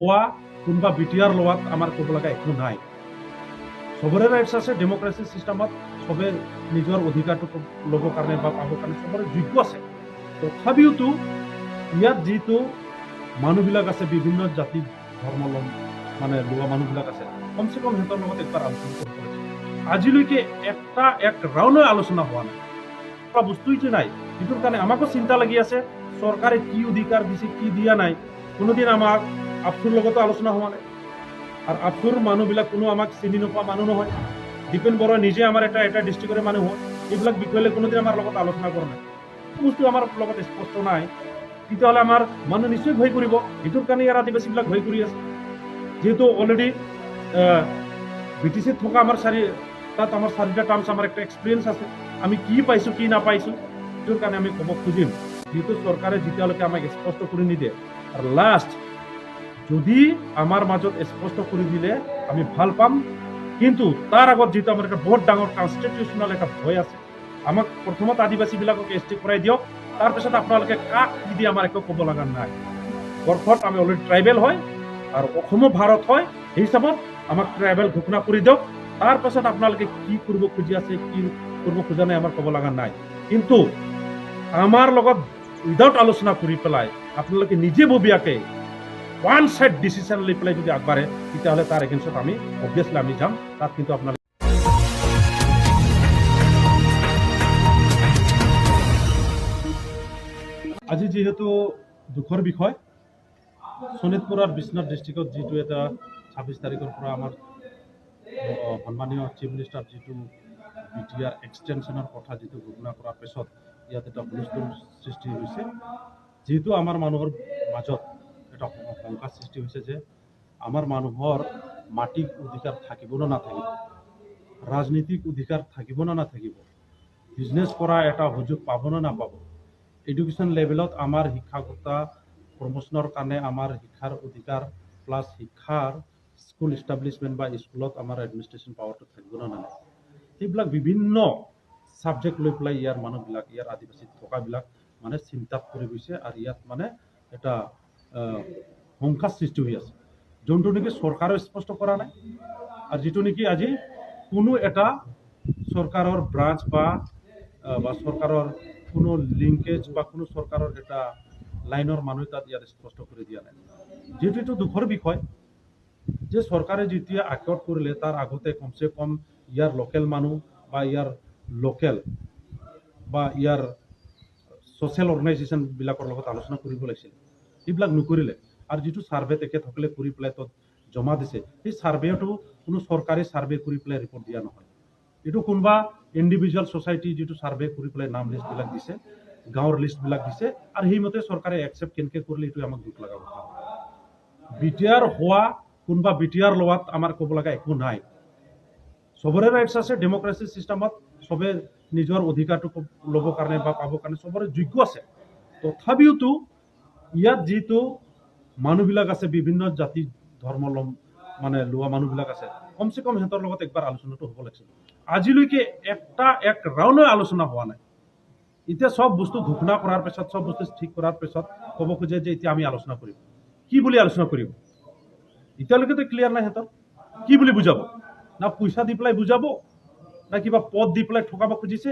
হোৱা কোনোবা বিটিআৰ লোৱাত আমাৰ ক'ব লগা একো নাই। সবৰে ৰাইটছ আছে। ডেম'ক্ৰেচি চিষ্টেমত সবে নিজৰ অধিকাৰটো ল'বৰ কাৰণে বা পাবৰ কাৰণে সবৰে যোগ্য আছে। তথাপিওতো ইয়াত যিটো মানুহবিলাক আছে, বিভিন্ন জাতি ধৰ্ম মানে লোৱা মানুহবিলাক আছে, কমচে কম সিহঁতৰ লগত একবাৰ আলোচনা কৰিব লাগে। আজিলৈকে এক ৰাউণ্ডে আলোচনা হোৱা নাই, বস্তুটো নাই। যিটোৰ কাৰণে আমাকো চিন্তা লাগি আছে, চৰকাৰে কি অধিকাৰ দিছে কি দিয়া নাই। কোনোদিন আমাক আপচুৰ লগতো আলোচনা হোৱা নাই। আৰ আপচুৰ মানুহবিলাক কোনো আমাক চিনি নোপোৱা মানুহ নহয়। দীপেন বড়া নিজে আমাৰ এটা ডিষ্ট্ৰিক্টৰে মানুহ হয়। এইবিলাক বিষয়লৈ কোনোদিন আমাৰ লগত আলোচনা কৰা নাই। বস্তু আমাৰ লগত স্পষ্ট নাই, তেতিয়াহ'লে আমাৰ মানুহ নিশ্চয় ভয় কৰিব। এইটোৰ কাৰণে ইয়াৰ আদিবাসীবিলাক ভয় কৰি আছে। যেহেতু অলৰেডি BTCত থকা আমাৰ তাত আমাৰ 4টা টাৰ্মছ আমাৰ একটা এক্সপিৰিয়েঞ্চ আছে। আমি কি পাইছো কি নাপাইছো এইটোৰ কাৰণে আমি ক'ব খুজিম। যেহেতু চৰকাৰে যেতিয়ালৈকে আমাক স্পষ্ট কৰি নিদিয়ে, আৰু লাষ্ট যদি আমাৰ মাজত স্পষ্ট কৰি দিলে আমি ভাল পাম। কিন্তু তাৰ আগত যেহেতু আমাৰ এটা বহুত ডাঙৰ কনষ্টিটিউচনেল এটা ভয় আছে, আমাক প্ৰথমত আদিবাসীবিলাকক ST কৰাই দিয়ক, তাৰপিছত আপোনালোকে কাক কি দিয়ে আমাৰ একো ক'ব লগা নাই। অৰ্থত আমি অলৰেডি ট্ৰাইবেল হয় আৰু অসমো ভাৰত হয়, সেই হিচাপত আমাক ট্ৰাইবেল ঘোষণা কৰি দিয়ক। তাৰপাছত আপোনালোকে কি কৰিব খুজি আছে কি কৰিব খোজা নাই আমাৰ ক'ব লগা নাই। কিন্তু আমাৰ লগত উইদাউট আলোচনা কৰি পেলাই আপোনালোকে নিজে ববীয়াকে ওৱান সাইড ডিসিশন লৈ পেলাই যদি আগবাঢ়ে, তেতিয়াহ'লে তাৰ এগেইনষ্টত আমি অবভিয়াছলি আমি যাম। তাত কিন্তু আপোনালোকে আজি যেহেতু দুখৰ বিষয়, শোণিতপুৰ আৰু বিশ্বনাথ ডিষ্ট্ৰিক্টত যিটো এটা 26 তাৰিখৰ পৰা আমাৰ সন্মানীয় চিফ মিনিষ্টাৰ যিটো BTR এক্সটেনশ্যনৰ কথা যিটো ঘোষণা কৰাৰ পিছত ইয়াত এটা হুলস্থুল সৃষ্টি হৈছে। যেহেতু আমাৰ মানুহৰ মাজত এটা শংকা সৃষ্টি হৈছে যে আমাৰ মানুহৰ মাটিৰ অধিকাৰ থাকিব না নাথাকিব, ৰাজনীতিক অধিকাৰ থাকিব না নাথাকিব, বিজনেছ কৰা এটা সুযোগ পাব না নাপাব, এডুকেশ্যন লেভেলত আমাৰ শিক্ষাগতা প্ৰমোশনৰ কাৰণে আমাৰ শিক্ষাৰ অধিকাৰ প্লাছ শিক্ষাৰ স্কুল ইষ্টাব্লিছমেণ্ট বা স্কুলত আমাৰ এডমিনিষ্ট্ৰেশ্যন পাৱাৰটো থাকিব না নাই, সেইবিলাক বিভিন্ন ছাবজেক্ট লৈ পেলাই ইয়াৰ মানুহবিলাক, ইয়াৰ আদিবাসী থকাবিলাক মানে চিন্তাত পৰি গৈছে। আৰু ইয়াত মানে এটা শংকাৰ সৃষ্টি হৈ আছে, যোনটো নেকি চৰকাৰেও স্পষ্ট কৰা নাই। আৰু যিটো নেকি আজি কোনো এটা চৰকাৰৰ ব্ৰাঞ্চ বা চৰকাৰৰ কোনো লিংকেজ বা কোনো চৰকাৰৰ এটা লাইনৰ মানুহ তাত ইয়াত স্পষ্ট কৰি দিয়া নাই। যেহেতু এইটো দুখৰ বিষয় যে চৰকাৰে যেতিয়া আকৰ্ড কৰিলে তাৰ আগতে কমচে কম ইয়াৰ লোকেল মানুহ বা ইয়াৰ লোকেল বা ইয়াৰ ছ'চিয়েল অৰ্গেনাইজেশ্যনবিলাকৰ লগত আলোচনা কৰিব লাগিছিল, সেইবিলাক নকৰিলে। আৰু যিটো ছাৰ্ভে তেখেতসকলে কৰি পেলাই তাত জমা দিছে, সেই ছাৰ্ভেটো কোনো চৰকাৰী ছাৰ্ভে কৰি পেলাই ৰিপৰ্ট দিয়া নহয়। এইটো কোনোবা ইণ্ডিভিজুৱেল ছ'চাইটি যিটো ছাৰ্ভে কৰি পেলাই নাম লিষ্টবিলাক দিছে, গাঁৱৰ লিষ্টবিলাক দিছে, আৰু সেইমতে চৰকাৰে একচেপ্ট কেনেকৈ কৰিলে এইটো আমাক দুখ লগা কথা। BTR হোৱা কোনোবা BTR লোৱাত আমাৰ ক'ব লগা একো নাই। সবৰে ৰাইটছ আছে। ডেম'ক্ৰেচি চিষ্টেমত সবে নিজৰ অধিকাৰটো ল'বৰ কাৰণে বা পাবৰ কাৰণে সবৰে যোগ্য আছে। তথাপিওতো ইয়াত যিটো মানুহবিলাক আছে, বিভিন্ন জাতি ধৰ্ম মানে লোৱা মানুহবিলাক আছে, কমচে কম সিহঁতৰ লগত একবাৰ আলোচনাটো হ'ব লাগিছিল। আজিলৈকে এক ৰাউণ্ডে আলোচনা হোৱা নাই। এতিয়া সব বস্তু ঘোষণা কৰাৰ পিছত, সব বস্তু ঠিক কৰাৰ পিছত ক'ব খোজে যে এতিয়া আমি আলোচনা কৰিম। কি বুলি আলোচনা কৰিম এতিয়ালৈকেতো ক্লিয়াৰ নাই। সিহঁতৰ কি বুলি বুজাব? না পইচা দি পেলাই বুজাব, না কিবা পদ দি পেলাই ঠকাব খুজিছে,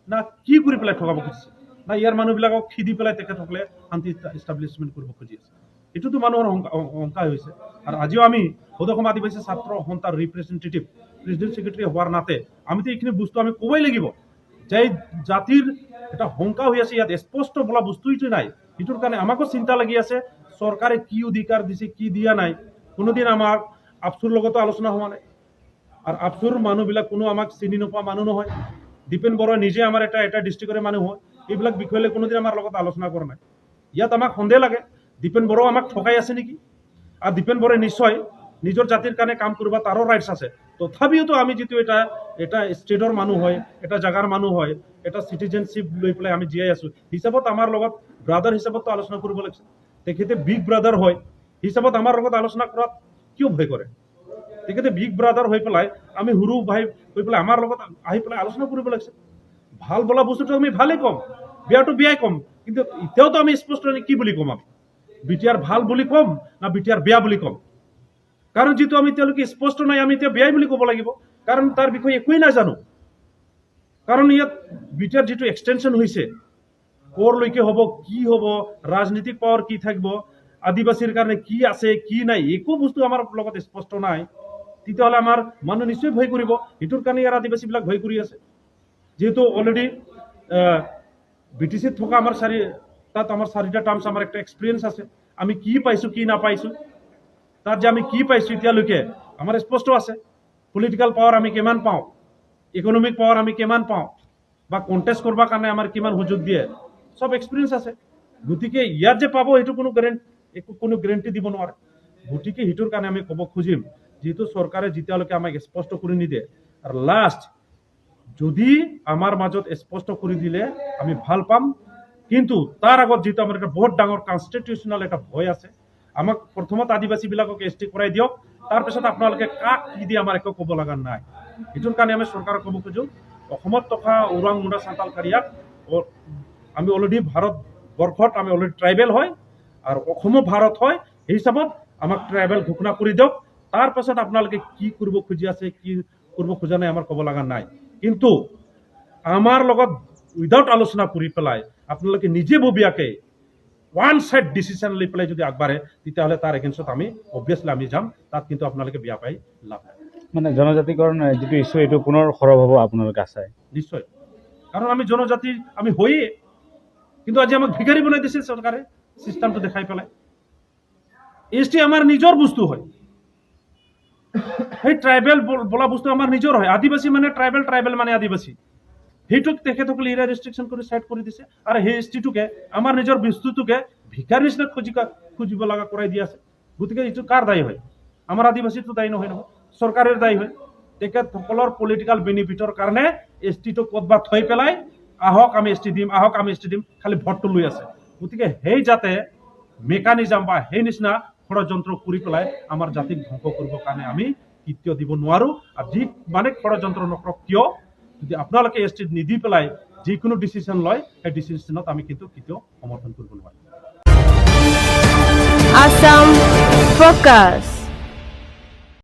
না কি কৰি পেলাই ঠকাব খুজিছে, না ইয়াৰ মানুহবিলাকক খেদি পেলাই তেখেতসকলে শান্তি ইষ্টাব্লিছমেণ্ট কৰিব খুজি আছে। এইটোতো মানুহৰ শংকা হৈছে। আৰু আজিও আমি সদৌ আদিবাসী ছাত্ৰ সন্থাৰ ৰিপ্ৰেজেণ্টেটিভ প্ৰেচিডেণ্ট ছেক্ৰেটাৰী হোৱাৰ নাতে আমিতো এইখিনি বস্তু আমি ক'বই লাগিব যে জাতিৰ এটা শংকা হৈ আছে, ইয়াত স্পষ্ট বোলা বস্তুটো নাই। এইটোৰ কাৰণে আমাকো চিন্তা লাগি আছে, চৰকাৰে কি অধিকাৰ দিছে কি দিয়া নাই। কোনোদিন আমাক আপচুৰ লগতো আলোচনা হোৱা নাই। আৰ আপচুৰ মানুহবিলাক কোনো আমাক চিনি নোপোৱা মানুহ নহয়। দীপেন বড়া নিজে আমাৰ এটা ডিষ্ট্ৰিক্টৰে মানুহ হয়। এইবিলাক বিষয়লৈ কোনোদিন আমাৰ লগত আলোচনা কৰা নাই। ইয়াত আমাক সন্দেহ লাগে দীপেন বড়াও আমাক ঠকাই আছে নেকি। আর দীপেন বড়াই নিশ্চয় নিজৰ জাতিৰ কাৰণে কাম কৰিব, তাৰো ৰাইটছ আছে। তথাপিওতো আমি যিটো এটা ষ্টেটৰ মানুহ হয়, এটা জাগাৰ মানুহ হয়, এটা চিটিজেনশ্বিপ লৈ পেলাই আমি জীয়াই আছো, হিচাপত আমাৰ লগত ব্ৰাদাৰ হিচাপততো আলোচনা কৰিব লাগিছিল। তেখেতে বিগ ব্ৰাদাৰ হয়, হিচাপত আমাৰ লগত আলোচনা কৰাত কিয় ভয় কৰে? তেখেতে বিগ ব্ৰাদাৰ হৈ পেলাই আমি সৰু ভাই হৈ পেলাই আমাৰ লগত আহি পেলাই আলোচনা কৰিব লাগিছে। ভাল বোলা বস্তুটো আমি ভালেই ক'ম, বেয়াটো বেয়াই ক'ম, কিন্তু এতিয়াওতো আমি স্পষ্ট কি বুলি ক'ম। আমি বিটিআৰ ভাল বুলি ক'ম না বিটিআৰ বেয়া বুলি ক'ম, কাৰণ যিটো আমি তেওঁলোকে স্পষ্ট নাই, আমি এতিয়া বেয়াই বুলি ক'ব লাগিব, কাৰণ তাৰ বিষয়ে একোৱেই নাজানো। কাৰণ ইয়াত বিটিআৰ যিটো এক্সটেনশ্যন হৈছে, ক'ৰলৈকে হ'ব, কি হ'ব, ৰাজনীতিক পাৱাৰ কি থাকিব, আদিবাসীৰ কাৰণে কি আছে কি নাই, একো বস্তু আমাৰ লগত স্পষ্ট নাই। তেতিয়াহ'লে আমাৰ মানুহ নিশ্চয় ভয় কৰিব। সেইটোৰ কাৰণে ইয়াৰ আদিবাসীবিলাক ভয় কৰি আছে। যেহেতু অলৰেডি BTCত থকা আমাৰ তাত আমাৰ 4টা টাৰ্মছ আমাৰ একটা এক্সপিৰিয়েঞ্চ আছে। আমি কি পাইছোঁ কি নাপাইছোঁ, তাত যে আমি কি পাইছোঁ এতিয়ালৈকে আমাৰ স্পষ্ট আছে। পলিটিকেল পাৱাৰ আমি কিমান পাওঁ, ইকনমিক পাৱাৰ আমি কিমান পাওঁ, বা কণ্টেষ্ট কৰিবৰ কাৰণে আমাৰ কিমান সুযোগ দিয়ে, সব এক্সপিৰিয়েঞ্চ আছে। গতিকে ইয়াত যে পাব সেইটো কোনো গেৰেণ্টি দিব নোৱাৰে। গতিকে সেইটোৰ কাৰণে আমি ক'ব খুজিম, যেহেতু চৰকাৰে যেতিয়ালৈকে আমাক স্পষ্ট কৰি নিদিয়ে, আৰু লাষ্ট যদি আমাৰ মাজত স্পষ্ট কৰি দিলে আমি ভাল পাম। কিন্তু তাৰ আগত যেহেতু আমাৰ এটা বহুত ডাঙৰ কনষ্টিটিউচনেল এটা ভয় আছে, আমাক প্ৰথমত আদিবাসীবিলাকক ST কৰাই দিয়ক, তাৰপিছত আপোনালোকে কাক কি দিয়ে আমাৰ একো ক'ব লগা নাই। সেইটোৰ কাৰণে আমি চৰকাৰক ক'ব খোজোঁ, অসমত থকা ওৰাং, মুণ্ডা, সাঁওতাল, কাৰিয়াক আমি অলৰেডি ভাৰতবৰ্ষত আমি অলৰেডি ট্ৰাইবেল হয়, আৰু অসমো ভাৰত হয়। সেই হিচাপত আমাক ট্ৰাইবেল ঘোষণা কৰি দিয়ক। তাৰপাছত আপোনালোকে কি কৰিব খুজি আছে, কি কৰিব খোজা নাই, আমাৰ ক'ব লগা নাই। কিন্তু আমাৰ লগত উইদাউট আলোচনা কৰি পেলাই আপোনালোকে নিজে ববীয়াকে ওৱান সাইড ডিচিশ্যন লৈ পেলাই যদি আগবাঢ়ে, তেতিয়াহ'লে তাৰ এগেইনষ্টত আমি অবভিয়াছলি আমি যাম। তাত কিন্তু আপোনালোকে বেয়া পাই লাভ নাই। মানে জনজাতিকৰণ যিটো ইছ্যু, এইটো পুনৰ সৰব হ'ব আপোনালোকে আশায়? নিশ্চয়, কাৰণ আমি জনজাতি আমি হয়েই, কিন্তু আজি আমাক ভিখাৰী বনাই দিছে চৰকাৰে চিষ্টেমটো দেখাই পেলাই। ST আমাৰ নিজৰ বস্তু হয়, সেই ট্ৰাইবেল বোলা বস্তু আমাৰ নিজৰ হয়। আদিবাসী মানে ট্ৰাইবেল, ট্ৰাইবেল মানে আদিবাসী। সেইটোক তেখেতসকলে এৰিয়া ৰেষ্ট্ৰিকশ্যন কৰি সাইড কৰি দিছে, আৰু সেই STটোকে আমাৰ নিজৰ বস্তুটোকে ভিক্ষাৰ নিচিনা খুজিব লগা কৰাই দি আছে। গতিকে এইটো কাৰ দায়ী হয়? আমাৰ আদিবাসীটো দায়ী নহয় নহয়, চৰকাৰৰ দায়ী হয়। তেখেতসকলৰ পলিটিকেল বেনিফিটৰ কাৰণে STটোক ক'ৰবাত থৈ পেলাই আহক আমি ST দিম, আহক আমি ST দিম, খালি ভোটটো লৈ আছে। গতিকে সেই যাতে মেকানিজম বা সেই নিচিনা ষড়যন্ত্ৰ কৰি পেলাই আমাৰ জাতিক ধ্বংস কৰিবৰ কাৰণে আমি কেতিয়াও দিব নোৱাৰোঁ। আৰু যি মানে ষড়যন্ত্ৰ নকৰক কিয়, যদি আপোনালোকে ST নিদি পেলাই যিকোনো ডিচিশ্যন লয়, সেই ডিচিশ্যনত আমি কিন্তু কেতিয়াও সমৰ্থন কৰিব নোৱাৰিম। Assam Focus.